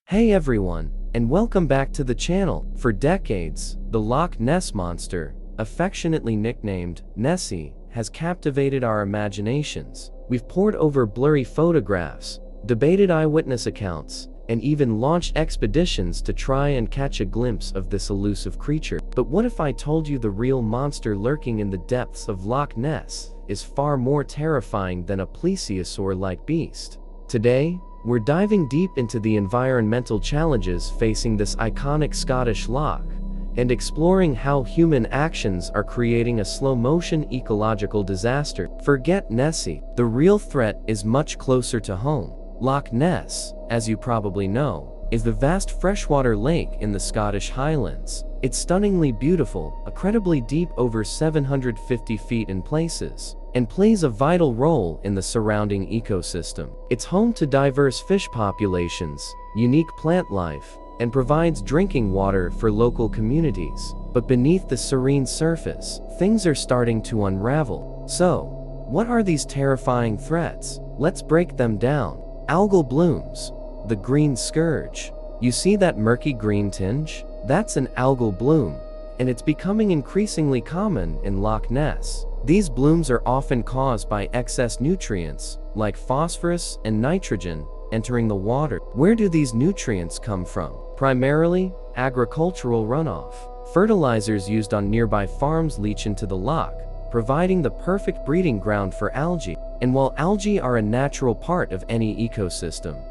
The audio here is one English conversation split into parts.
Hey everyone, and welcome back to the channel. For decades, the Loch Ness Monster, affectionately nicknamed Nessie, has captivated our imaginations. We've pored over blurry photographs, debated eyewitness accounts, and even launched expeditions to try and catch a glimpse of this elusive creature. But what if I told you the real monster lurking in the depths of Loch Ness is far more terrifying than a plesiosaur-like beast? Today, we're diving deep into the environmental challenges facing this iconic Scottish loch, and exploring how human actions are creating a slow-motion ecological disaster. Forget Nessie. The real threat is much closer to home. Loch Ness, as you probably know, is the vast freshwater lake in the Scottish Highlands. It's stunningly beautiful, incredibly deep, over 750 feet in places, and plays a vital role in the surrounding ecosystem. It's home to diverse fish populations, unique plant life, and provides drinking water for local communities. But beneath the serene surface, things are starting to unravel. So, what are these terrifying threats? Let's break them down. Algal blooms, the green scourge. You see that murky green tinge? That's an algal bloom, and it's becoming increasingly common in Loch Ness. These blooms are often caused by excess nutrients, like phosphorus and nitrogen, entering the water. Where do these nutrients come from? Primarily, agricultural runoff. Fertilizers used on nearby farms leach into the loch, providing the perfect breeding ground for algae. And while algae are a natural part of any ecosystem,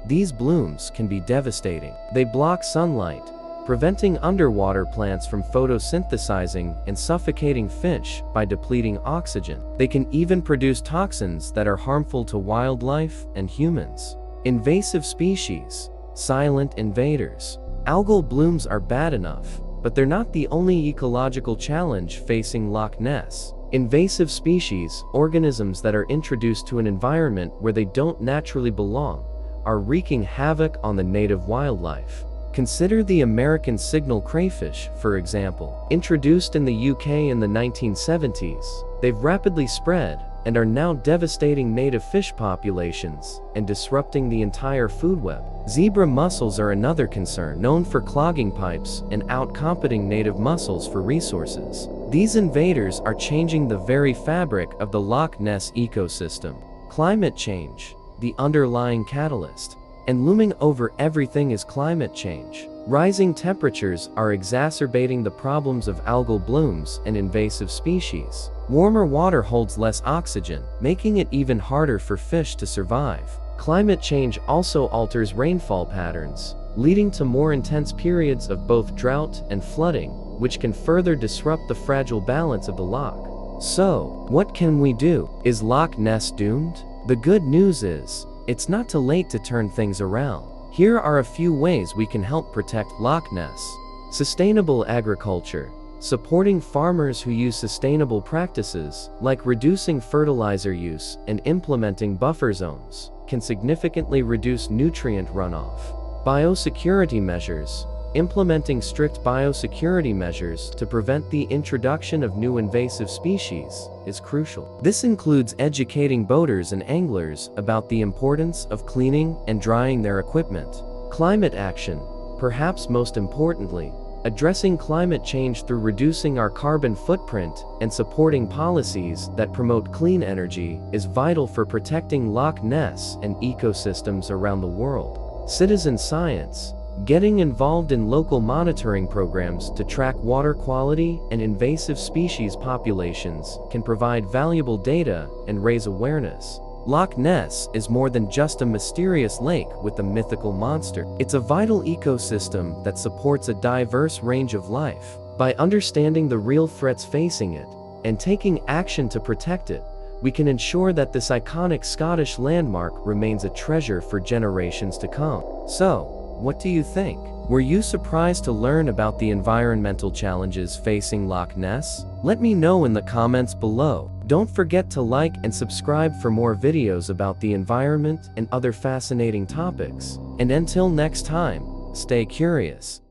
these blooms can be devastating. They block sunlight, preventing underwater plants from photosynthesizing and suffocating fish by depleting oxygen. They can even produce toxins that are harmful to wildlife and humans. Invasive species, silent invaders. Algal blooms are bad enough, but they're not the only ecological challenge facing Loch Ness. Invasive species, organisms that are introduced to an environment where they don't naturally belong, are wreaking havoc on the native wildlife. Consider the American signal crayfish, for example. Introduced in the UK in the 1970s, they've rapidly spread and are now devastating native fish populations and disrupting the entire food web. Zebra mussels are another concern, known for clogging pipes and outcompeting native mussels for resources. These invaders are changing the very fabric of the Loch Ness ecosystem. Climate change, the underlying catalyst. And looming over everything is climate change. Rising temperatures are exacerbating the problems of algal blooms and invasive species. Warmer water holds less oxygen, making it even harder for fish to survive. Climate change also alters rainfall patterns, leading to more intense periods of both drought and flooding, which can further disrupt the fragile balance of the loch. So, what can we do? Is Loch Ness doomed? The good news is, it's not too late to turn things around. Here are a few ways we can help protect Loch Ness. Sustainable agriculture. Supporting farmers who use sustainable practices, like reducing fertilizer use and implementing buffer zones, can significantly reduce nutrient runoff. Biosecurity measures. Implementing strict biosecurity measures to prevent the introduction of new invasive species is crucial. This includes educating boaters and anglers about the importance of cleaning and drying their equipment. Climate action. Perhaps most importantly, addressing climate change through reducing our carbon footprint and supporting policies that promote clean energy is vital for protecting Loch Ness and ecosystems around the world. Citizen science. Getting involved in local monitoring programs to track water quality and invasive species populations can provide valuable data and raise awareness. Loch Ness is more than just a mysterious lake with a mythical monster. It's a vital ecosystem that supports a diverse range of life. By understanding the real threats facing it and taking action to protect it, we can ensure that this iconic Scottish landmark remains a treasure for generations to come. So, what do you think? Were you surprised to learn about the environmental challenges facing Loch Ness? Let me know in the comments below. Don't forget to like and subscribe for more videos about the environment and other fascinating topics. And until next time, stay curious.